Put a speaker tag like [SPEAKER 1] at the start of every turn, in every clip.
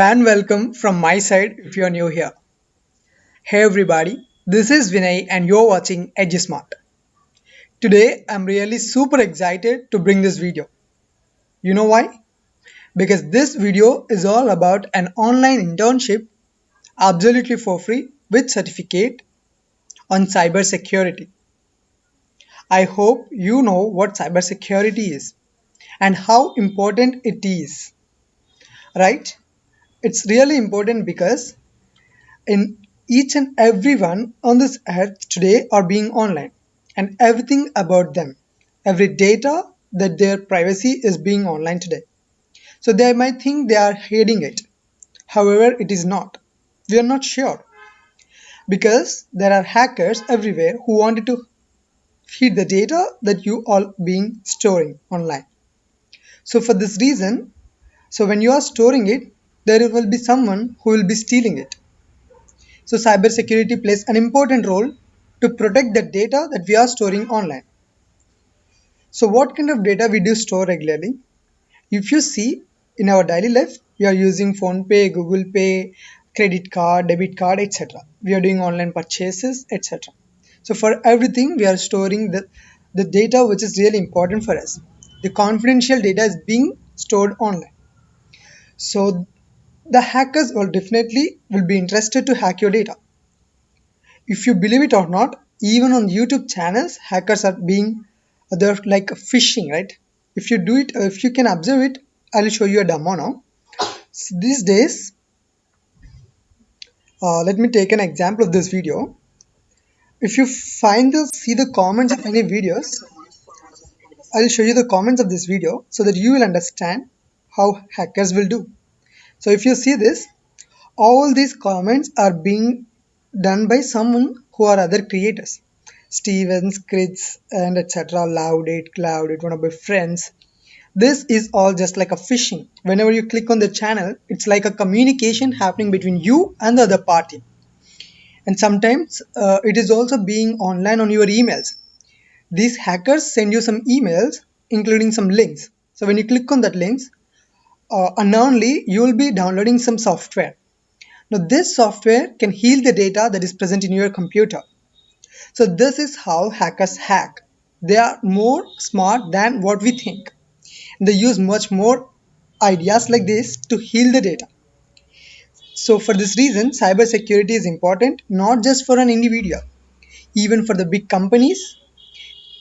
[SPEAKER 1] And welcome from my side if you're new here. Hey everybody, this is Vinay and you're watching EdgeSmart. Today I'm really super excited to bring this video. You know why? Because this video is all about an online internship absolutely for free with certificate on cybersecurity. I hope you know what cybersecurity is and how important it is, right? It's really important because in each and everyone on this earth today are being online and everything about them, every data that their privacy is being online today. So they might think they are hiding it. However, it is not. We are not sure because there are hackers everywhere who wanted to feed the data that you all being storing online. So for this reason, so when you are storing it, there will be someone who will be stealing it. So cybersecurity plays an important role to protect the data that we are storing online. So what kind of data we do store regularly? If you see in our daily life, we are using phone pay, Google Pay, credit card, debit card, etc. We are doing online purchases, etc. So for everything, we are storing the data which is really important for us. The confidential data is being stored online. So the hackers will definitely will be interested to hack your data. If you believe it or not, even on YouTube channels, hackers are being they're like phishing, right? If you do it, if you can observe it, I'll show you a demo now. So these days, let me take an example of this video. If you see the comments of any videos, I'll show you the comments of this video so that you will understand how hackers will do. So if you see this, all these comments are being done by someone who are other creators. Stevens, Chris, and etc. Loudit, Cloudit, one of my friends. This is all just like a phishing. Whenever you click on the channel, it's like a communication happening between you and the other party. And sometimes it is also being online on your emails. These hackers send you some emails, including some links. So when you click on that links, unknowingly you will be downloading some software. Now, this software can heal the data that is present in your computer. So, this is how hackers hack. They are more smart than what we think. They use much more ideas like this to heal the data. So, for this reason, cybersecurity is important not just for an individual, even for the big companies,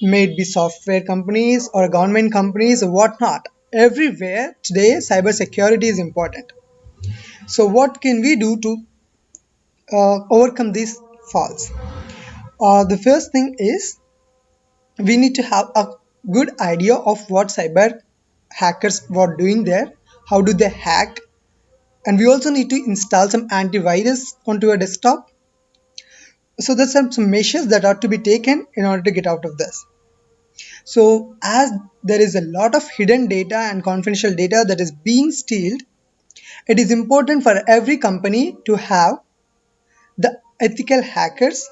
[SPEAKER 1] may it be software companies or government companies or whatnot. Everywhere today, cybersecurity is important. So, what can we do to overcome these faults? The first thing is we need to have a good idea of what cyber hackers were doing there, how do they hack, and we also need to install some antivirus onto a desktop. So there's some measures that are to be taken in order to get out of this. So as there is a lot of hidden data and confidential data that is being stealed, it is important for every company to have the ethical hackers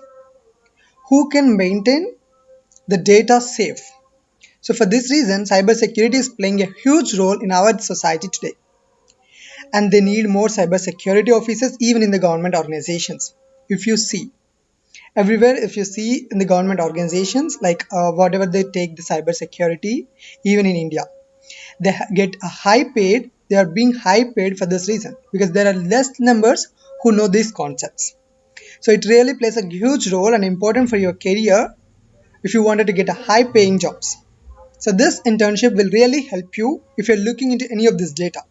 [SPEAKER 1] who can maintain the data safe. So for this reason, cybersecurity is playing a huge role in our society today. And they need more cybersecurity officers even in the government organizations. If you see, everywhere, if you see in the government organizations, like whatever they take the cybersecurity, even in India, they get a high paid, they are being high paid for this reason because there are less numbers who know these concepts. So it really plays a huge role and important for your career if you wanted to get a high paying jobs. So this internship will really help you if you're looking into any of this data.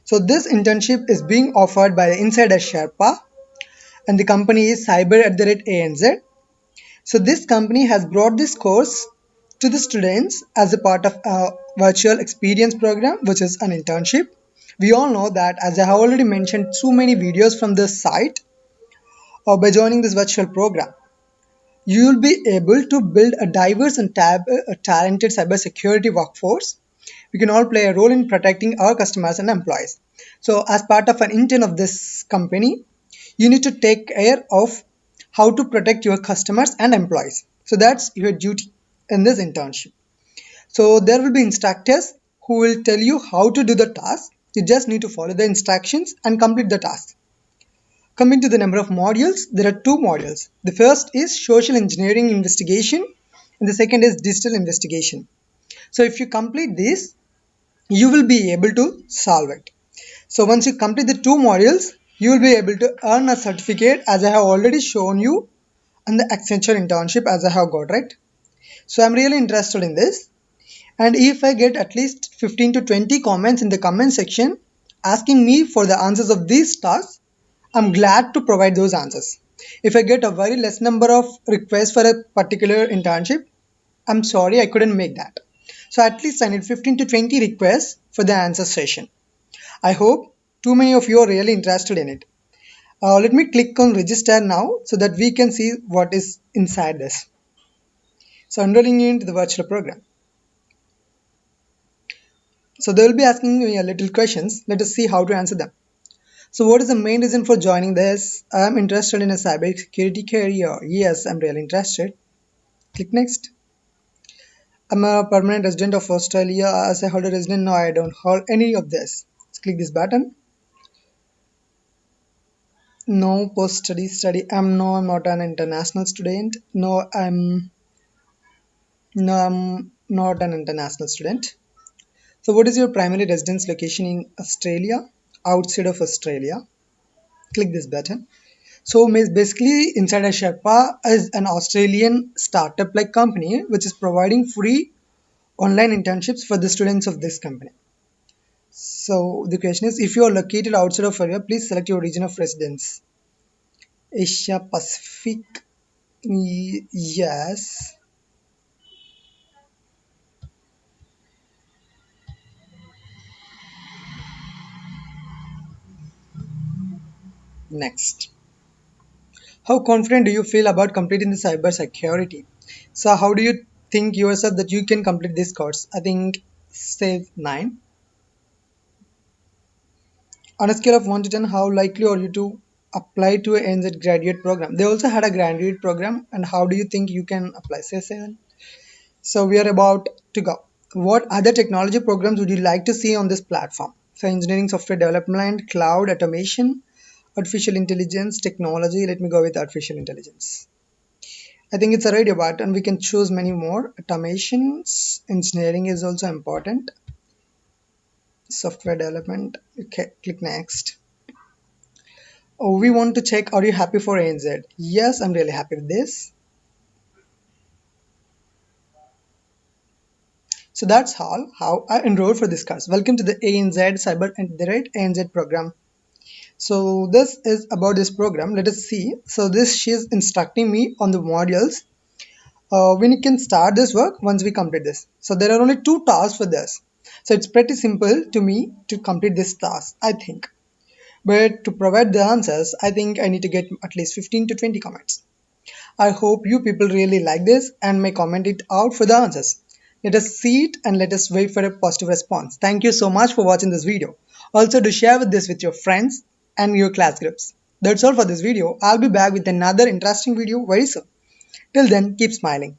[SPEAKER 1] So this internship is being offered by the Insider Sherpa and the company is Cyber at the rate ANZ. So this company has brought this course to the students as a part of a virtual experience program, which is an internship. We all know that as I have already mentioned so many videos from this site, by joining this virtual program, you will be able to build a diverse and talented cybersecurity workforce. We can all play a role in protecting our customers and employees. So, as part of an intent of this company, you need to take care of how to protect your customers and employees. So, that's your duty in this internship. So, there will be instructors who will tell you how to do the task. You just need to follow the instructions and complete the task. Coming to the number of modules, there are two modules. The first is social engineering investigation and the second is digital investigation. So if you complete this, you will be able to solve it. So once you complete the two modules, you will be able to earn a certificate as I have already shown you and the Accenture internship as I have got, right? So I'm really interested in this. And if I get at least 15 to 20 comments in the comment section asking me for the answers of these tasks, I'm glad to provide those answers. If I get a very less number of requests for a particular internship, I'm sorry I couldn't make that. So at least I need 15 to 20 requests for the answer session. I hope too many of you are really interested in it. Let me click on register now so that we can see what is inside this. So enrolling you into the virtual program. So they will be asking me a little questions. Let us see how to answer them. So what is the main reason for joining this? I'm interested in a cybersecurity career. Yes, I'm really interested. Click next. I'm a permanent resident of Australia. As I hold a resident, no, I don't hold any of this. Let's click this button. No post-study study. I'm not an international student. I'm not an international student. So what is your primary residence location in Australia? Outside of Australia. Click this button. So basically, Inside a Sherpa is an Australian startup-like company which is providing free online internships for the students of this company. So the question is, if you are located outside of area, please select your region of residence. Asia Pacific, yes. Next. How confident do you feel about completing the cyber security? So how do you think yourself that you can complete this course? I think say 9. On a scale of 1 to 10, how likely are you to apply to a NZ graduate program? They also had a graduate program, and how do you think you can apply? Say 7. So we are about to go. What other technology programs would you like to see on this platform? So engineering, software development, cloud, automation, artificial intelligence, technology. Let me go with artificial intelligence. I think it's a radio button. We can choose many more. Automations, engineering is also important. Software development. Okay, click next. Oh, we want to check, are you happy for ANZ? Yes, I'm really happy with this. So that's all how I enrolled for this course. Welcome to the ANZ Cyber and the Right ANZ program. So this is about this program. Let us see. So this she is instructing me on the modules. When you can start this work once we complete this. So there are only two tasks for this. So it's pretty simple to me to complete this task, I think. But to provide the answers, I think I need to get at least 15 to 20 comments. I hope you people really like this and may comment it out for the answers. Let us see it and let us wait for a positive response. Thank you so much for watching this video. Also do share this with your friends and your class groups. That's all for this video. I'll be back with another interesting video very soon. Till then, keep smiling.